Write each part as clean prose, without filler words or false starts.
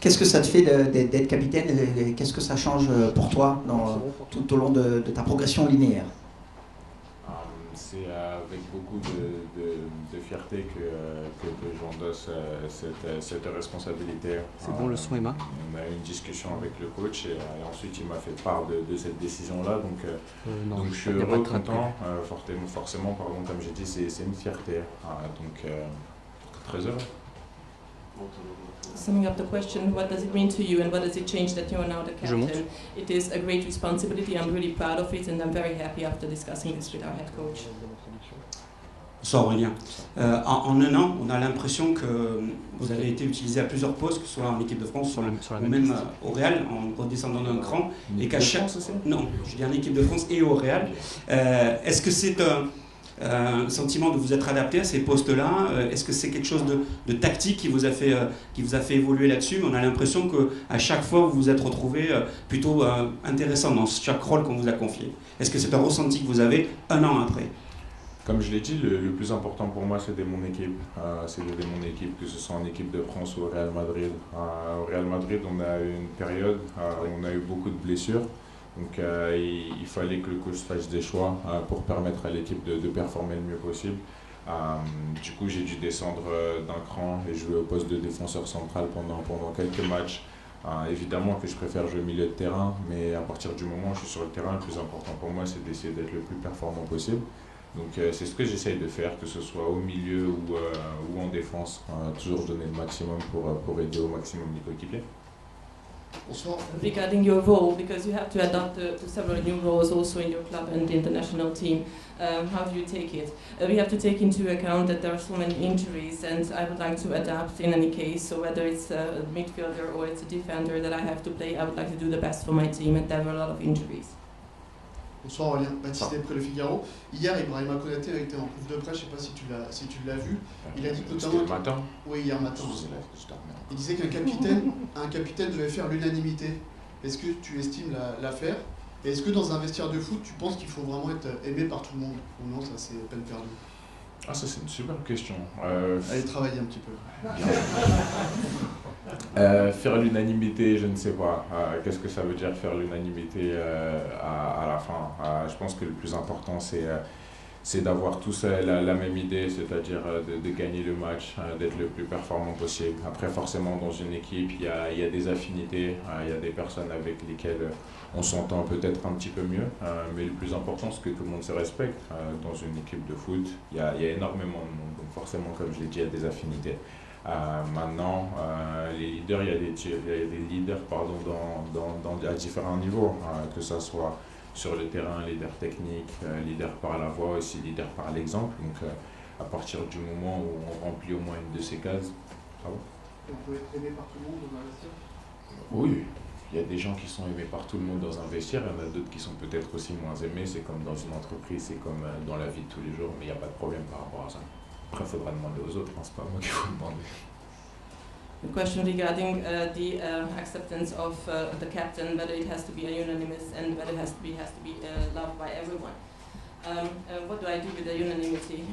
Qu'est-ce que ça te fait d'être capitaine et qu'est-ce que ça change pour toi tout au long de ta progression linéaire? C'est avec beaucoup de fierté que j'endosse cette responsabilité. C'est bon, le son est bas. On a eu une discussion avec le coach et ensuite il m'a fait part de cette décision-là. Donc je suis heureux, content. Forcément, pardon, comme j'ai dit, c'est une fierté. Donc très heureux. Summing up the question, what does it mean to you and what does it change that you are now the captain? It is a great responsibility, I'm really proud of it and I'm very happy after discussing this with our head coach. Bonsoir Aurélien. En un an, on a l'impression que vous avez été utilisé à plusieurs postes, que ce soit en équipe de France ou même au Real, en redescendant d'un cran. Et qu'à chaque... Non, je dis en équipe de France et au Real. Est-ce que c'est un sentiment de vous être adapté à ces postes-là? Est-ce que c'est quelque chose de tactique qui vous a fait évoluer là-dessus? Mais on a l'impression qu'à chaque fois, vous vous êtes retrouvé plutôt intéressant dans chaque rôle qu'on vous a confié. Est-ce que c'est un ressenti que vous avez un an après? Comme je l'ai dit, le plus important pour moi, c'est d'aider mon équipe. C'est d'aider mon équipe, que ce soit en équipe de France ou au Real Madrid. Au Real Madrid, on a eu une période où on a eu beaucoup de blessures. Donc il fallait que le coach fasse des choix pour permettre à l'équipe de performer le mieux possible. Du coup, j'ai dû descendre d'un cran et jouer au poste de défenseur central pendant quelques matchs. Évidemment que je préfère jouer au milieu de terrain, mais à partir du moment où je suis sur le terrain, le plus important pour moi, c'est d'essayer d'être le plus performant possible. Donc c'est ce que j'essaye de faire, que ce soit au milieu ou en défense, toujours donner le maximum pour aider au maximum mes coéquipiers. Regarding your role, because you have to adapt to several new roles also in your club and the international team, how do you take it? We have to take into account that there are so many injuries and I would like to adapt in any case, so whether it's a midfielder or it's a defender that I have to play, I would like to do the best for my team and there were a lot of injuries. Bonsoir Aurélien, Baptiste Després Le Figaro. Hier, Ibrahima Konaté a été en conf de presse, je ne sais pas si tu l'as vu. Il a dit notamment... C'était matin? Oui, hier matin. Il disait qu'un capitaine devait faire l'unanimité. Est-ce que tu estimes la faire? Et est-ce que dans un vestiaire de foot, tu penses qu'il faut vraiment être aimé par tout le monde? Ou non, ça c'est peine perdue? Ah, ça c'est une super question. Allez travailler un petit peu. Faire l'unanimité, je ne sais pas. Qu'est-ce que ça veut dire faire l'unanimité à la fin? Je pense que le plus important c'est d'avoir tous la même idée, c'est-à-dire de gagner le match, d'être le plus performant possible. Après forcément dans une équipe il y a des affinités, il y a des personnes avec lesquelles on s'entend peut-être un petit peu mieux, mais le plus important c'est que tout le monde se respecte. Dans une équipe de foot, il y a énormément de monde, donc forcément comme je l'ai dit, il y a des affinités. Maintenant, les leaders, il y a des leaders à différents niveaux, que ce soit sur le terrain, leader technique, leader par la voix, aussi leader par l'exemple. Donc à partir du moment où on remplit au moins une de ces cases, ça va. On peut être aimé par tout le monde dans un vestiaire? Oui, il y a des gens qui sont aimés par tout le monde dans un vestiaire, il y en a d'autres qui sont peut-être aussi moins aimés, c'est comme dans une entreprise, c'est comme dans la vie de tous les jours, mais il n'y a pas de problème par rapport à ça. Après, il faudra demander aux autres, c'est pas moi qu'il faut demander. The question regarding the acceptance of the captain, whether it has to be unanimous and whether it has to be loved by everyone. What do I do with the unanimity?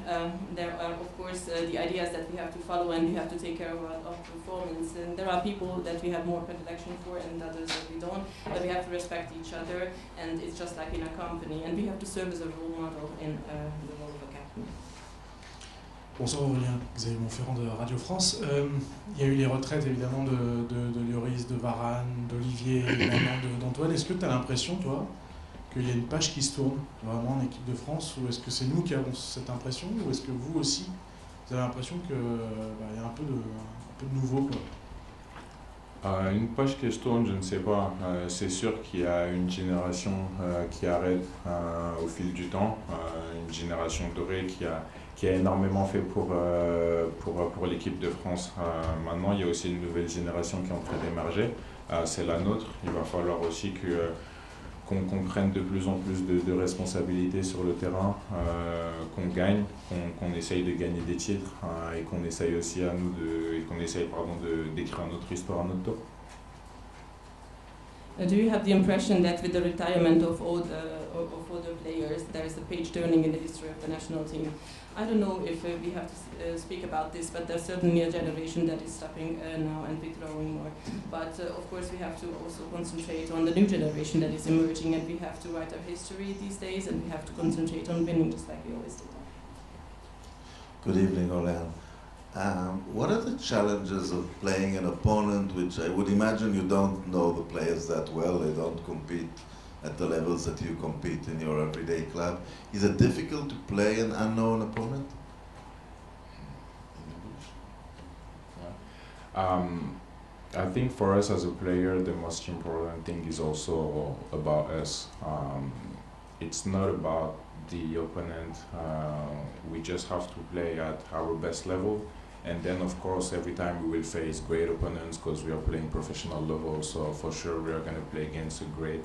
There are, of course, the ideas that we have to follow and we have to take care of our performance. And there are people that we have more predilection for and others that we don't. But we have to respect each other, and it's just like in a company. And we have to serve as a role model in the role of a captain. Bonsoir Aurélien, Xavier Montferrand de Radio France. Il y a eu les retraites évidemment de Lloris, de Varane, d'Olivier et maintenant d'Antoine. Est-ce que tu as l'impression, toi, qu'il y a une page qui se tourne vraiment en équipe de France, ou est-ce que c'est nous qui avons cette impression, ou est-ce que vous aussi, vous avez l'impression qu'il y a un peu de nouveau quoi? Une page qui se tourne, je ne sais pas. C'est sûr qu'il y a une génération qui arrête au fil du temps, une génération dorée qui a énormément fait pour l'équipe de France. Maintenant, il y a aussi une nouvelle génération qui est en train d'émerger. C'est la nôtre. Il va falloir aussi qu'on prenne de plus en plus de responsabilités sur le terrain, qu'on gagne, qu'on essaye de gagner des titres et qu'on essaye aussi d'écrire notre histoire à notre tour. Do you have the impression that with the retirement of all the players, there is a page turning in the history of the national team? I don't know if we have to speak about this, but there's certainly a generation that is stopping now and withdrawing more. But of course we have to also concentrate on the new generation that is emerging, and we have to write our history these days, and we have to concentrate on winning just like we always do. Good evening, Orléans. What are the challenges of playing an opponent which I would imagine you don't know the players that well, they don't compete at the levels that you compete in your everyday club? Is it difficult to play an unknown opponent? I think for us as a player, the most important thing is also about us. It's not about the opponent. We just have to play at our best level. And then, of course, every time we will face great opponents because we are playing professional level. So for sure, we are going to play against a great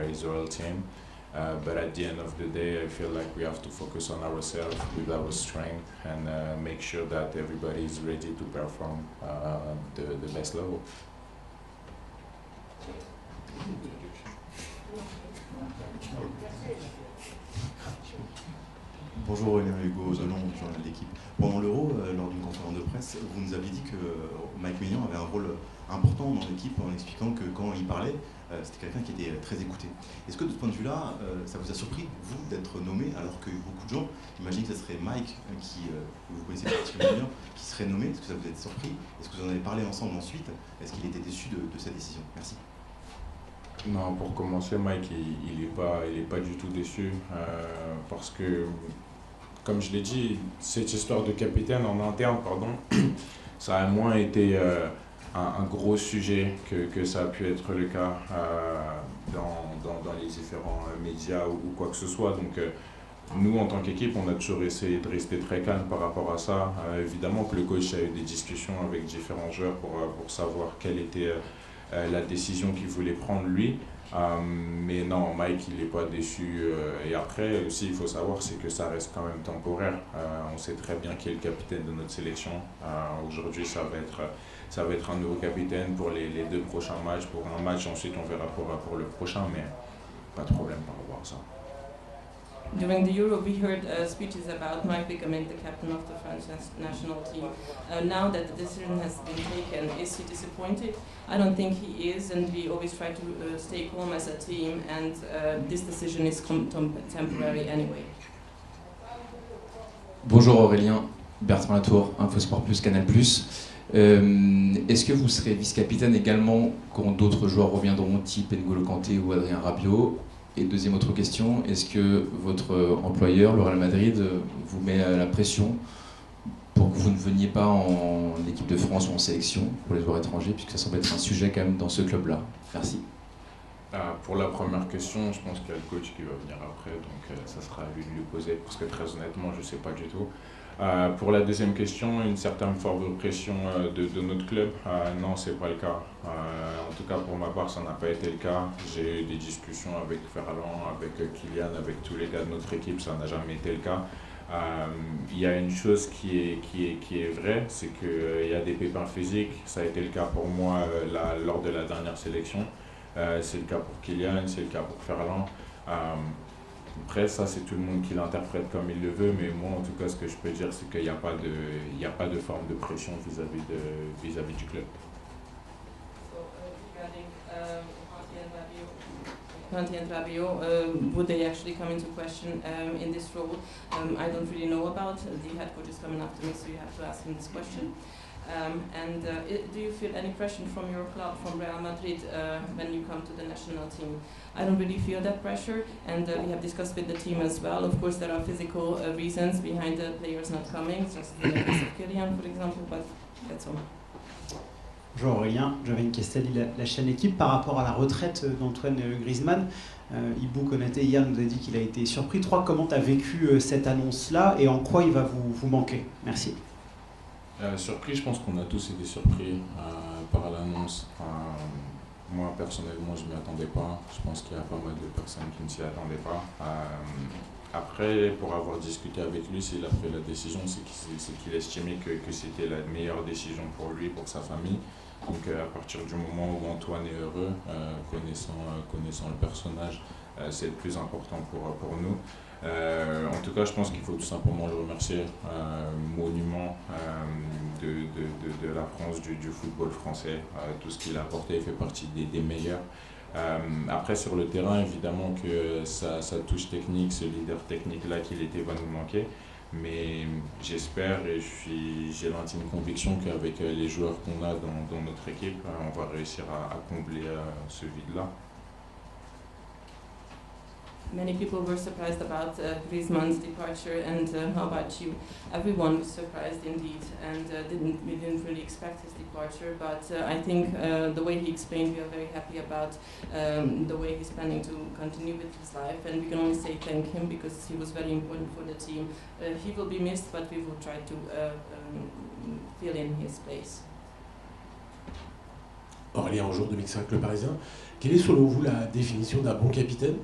Israel team. But at the end of the day, I feel like we have to focus on ourselves with our strength and make sure that everybody is ready to perform the best level. Bonjour Aurélien Hugo, Zolon, journal de l'équipe. Pendant l'Euro, lors d'une conférence de presse, vous nous aviez dit que Mike Maignan avait un rôle important dans l'équipe en expliquant que quand il parlait, c'était quelqu'un qui était très écouté. Est-ce que de ce point de vue-là, ça vous a surpris, vous, d'être nommé, alors que beaucoup de gens imaginent que ce serait Mike, qui vous connaissez particulièrement bien, qui serait nommé? Est-ce que ça vous a surpris? Est-ce que vous en avez parlé ensemble ensuite? Est-ce qu'il était déçu de cette décision? Merci. Non, pour commencer, Mike, il est pas du tout déçu parce que, comme je l'ai dit, cette histoire de capitaine en interne, ça a moins été un gros sujet que ça a pu être le cas dans les différents médias ou quoi que ce soit. Donc, nous, en tant qu'équipe, on a toujours essayé de rester très calme par rapport à ça. Évidemment que le coach a eu des discussions avec différents joueurs pour savoir quelle était la décision qu'il voulait prendre lui. Mais non, Mike, il n'est pas déçu. Et après, aussi, il faut savoir, c'est que ça reste quand même temporaire. On sait très bien qui est le capitaine de notre sélection. Aujourd'hui, ça va être un nouveau capitaine pour les 2 prochains matchs. Pour un match, ensuite, on verra pour le prochain, mais pas de problème par rapport à ça. During the Euro, we heard speeches about Mike becoming the captain of the French national team. Now that the decision has been taken, is he disappointed? I don't think he is, and we always try to stay calm as a team, and this decision is temporary anyway. Bonjour Aurélien, Bertrand Latour, Infosport Plus, Canal+. Est-ce que vous serez vice-capitaine également quand d'autres joueurs reviendront, type N'Golo Kanté ou Adrien Rabiot? Et deuxième autre question, est-ce que votre employeur, le Real Madrid, vous met la pression pour que vous ne veniez pas en équipe de France ou en sélection pour les joueurs étrangers, puisque ça semble être un sujet quand même dans ce club-là? Merci. Pour la première question, je pense qu'il y a le coach qui va venir après, donc ça sera à lui de lui poser, parce que très honnêtement, je ne sais pas du tout. Pour la deuxième question, une certaine forme de pression de notre club, non, c'est pas le cas. En tout cas, pour ma part, ça n'a pas été le cas. J'ai eu des discussions avec Ferland, avec Kylian, avec tous les gars de notre équipe, ça n'a jamais été le cas. Il y a une chose qui est vraie, c'est qu'il y a des pépins physiques. Ça a été le cas pour moi lors de la dernière sélection. C'est le cas pour Kylian, c'est le cas pour Ferland. Après, ça, c'est tout le monde qui l'interprète comme il le veut, mais moi, en tout cas, ce que je peux dire, c'est qu'il n'y a pas de forme de pression vis-à-vis du club. Kanté and Rabiot, would they actually come into question in this role? I don't really know about. The head coach is coming after me, so you have to ask him this question. Do you feel any pressure from your club, from Real Madrid, when you come to the national team? I don't really feel that pressure, and we have discussed with the team as well. Of course, there are physical reasons behind the players not coming, just in the case of Kylian, for example, but that's all. Bonjour Aurélien, Joven Castelli, la chaîne Équipe. Par rapport à la retraite d'Antoine Griezmann, Ibou Konaté hier nous a dit qu'il a été surpris. Comment tu as vécu cette annonce-là et en quoi il va vous manquer? Merci. Surpris, je pense qu'on a tous été surpris par l'annonce. Moi, personnellement, je ne m'y attendais pas. Je pense qu'il y a pas mal de personnes qui ne s'y attendaient pas. Après, pour avoir discuté avec lui, s'il a fait la décision, c'est qu'il estimait que c'était la meilleure décision pour lui, pour sa famille. Donc à partir du moment où Antoine est heureux, connaissant le personnage, c'est le plus important pour nous. En tout cas, je pense qu'il faut tout simplement le remercier. Monument de la France, du football français. Tout ce qu'il a apporté fait partie des meilleurs. Après, sur le terrain, évidemment que sa touche technique, ce leader technique-là qu'il était, va nous manquer. Mais j'espère et j'ai l'intime conviction qu'avec les joueurs qu'on a dans notre équipe, on va réussir à combler ce vide-là. Many people were surprised about Griezmann's departure, and how about you? Everyone was surprised indeed, and we didn't really expect his departure. But I think the way he explained, we are very happy about the way he's planning to continue with his life, and we can only say thank him because he was very important for the team. He will be missed, but we will try to fill in his place. Aurélien, en jour 2005, le Parisien. Quelle est selon vous la définition d'un bon capitaine?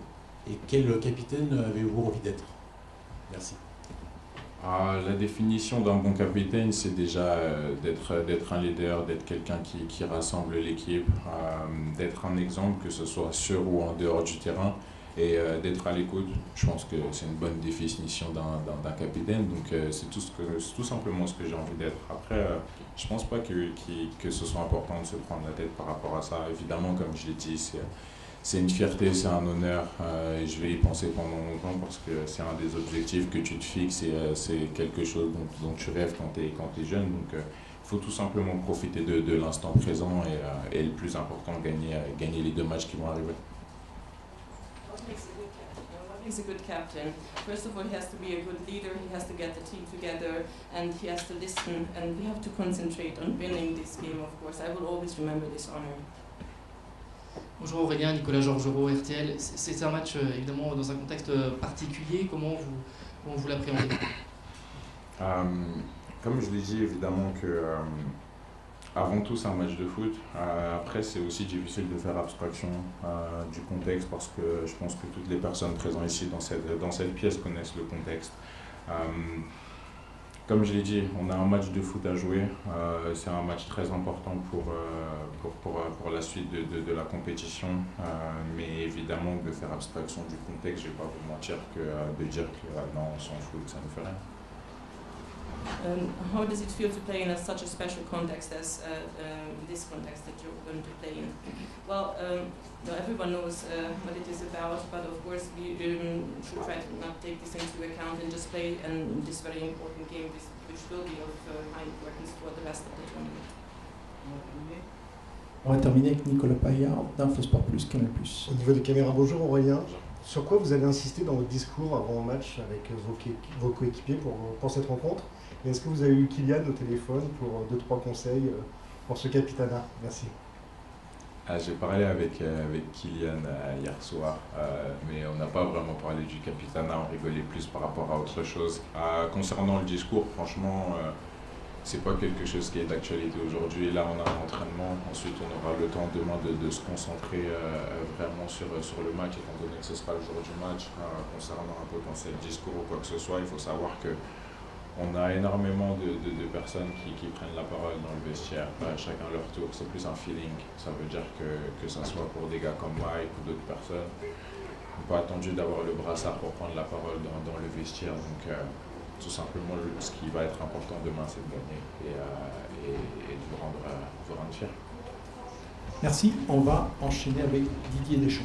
Et quel capitaine avez-vous envie d'être? Merci. La définition d'un bon capitaine, c'est déjà d'être un leader, d'être quelqu'un qui rassemble l'équipe, d'être un exemple, que ce soit sur ou en dehors du terrain, et d'être à l'écoute. Je pense que c'est une bonne définition d'un capitaine, donc c'est tout simplement ce que j'ai envie d'être. Après, je ne pense pas que ce soit important de se prendre la tête par rapport à ça. Évidemment, comme je l'ai dit, c'est une fierté, c'est un honneur, et je vais y penser pendant longtemps parce que c'est un des objectifs que tu te fixes et c'est quelque chose dont tu rêves quand tu es jeune. Donc il faut tout simplement profiter de l'instant présent et le plus important, gagner les 2 matchs qui vont arriver. What makes a good captain? First of all, he has to be a good leader, he has to get the team together, and he has to listen, and we have to concentrate on winning this game, of course. I will always remember this honor. Bonjour Aurélien, Nicolas Georgerot, RTL. C'est un match évidemment dans un contexte particulier. Comment vous l'appréhendez? Comme je l'ai dit, évidemment que avant tout c'est un match de foot. Après c'est aussi difficile de faire abstraction du contexte parce que je pense que toutes les personnes présentes ici dans cette pièce connaissent le contexte. Comme je l'ai dit, on a un match de foot à jouer. C'est un match très important pour la suite de la compétition. Mais évidemment, de faire abstraction du contexte, je ne vais pas vous mentir que de dire que non, on s'en fout, ça ne fait rien. How does it feel to play in such a special context as this context that you're going to play in? Well, everyone knows what it is about, but of course we should try to not take this into account and just play this very important game, which will be of high importance for the rest of the tournament. On va terminer avec Nicolas Paillard d'Infosport Plus, Canal+. Au niveau des caméras, bonjour Aurélien. Sur quoi vous avez insisté dans votre discours avant le match avec vos coéquipiers pour cette rencontre? Et est-ce que vous avez eu Kylian au téléphone pour 2-3 conseils pour ce capitanat? Merci. J'ai parlé avec Kylian hier soir, mais on n'a pas vraiment parlé du capitanat, on rigolait plus par rapport à autre chose. Concernant le discours, franchement, c'est pas quelque chose qui est d'actualité aujourd'hui. Là, on a un entraînement, ensuite on aura le temps demain de se concentrer vraiment sur le match, étant donné que ce sera le jour du match. Concernant un potentiel discours ou quoi que ce soit, il faut savoir que on a énormément de personnes qui prennent la parole dans le vestiaire, chacun leur tour, c'est plus un feeling. Ça veut dire que ça soit pour des gars comme Mike ou d'autres personnes. On n'a pas attendu d'avoir le brassard pour prendre la parole dans le vestiaire. Donc tout simplement, ce qui va être important demain, c'est de gagner et de vous rendre fiers. Merci, on va enchaîner avec Didier Deschamps.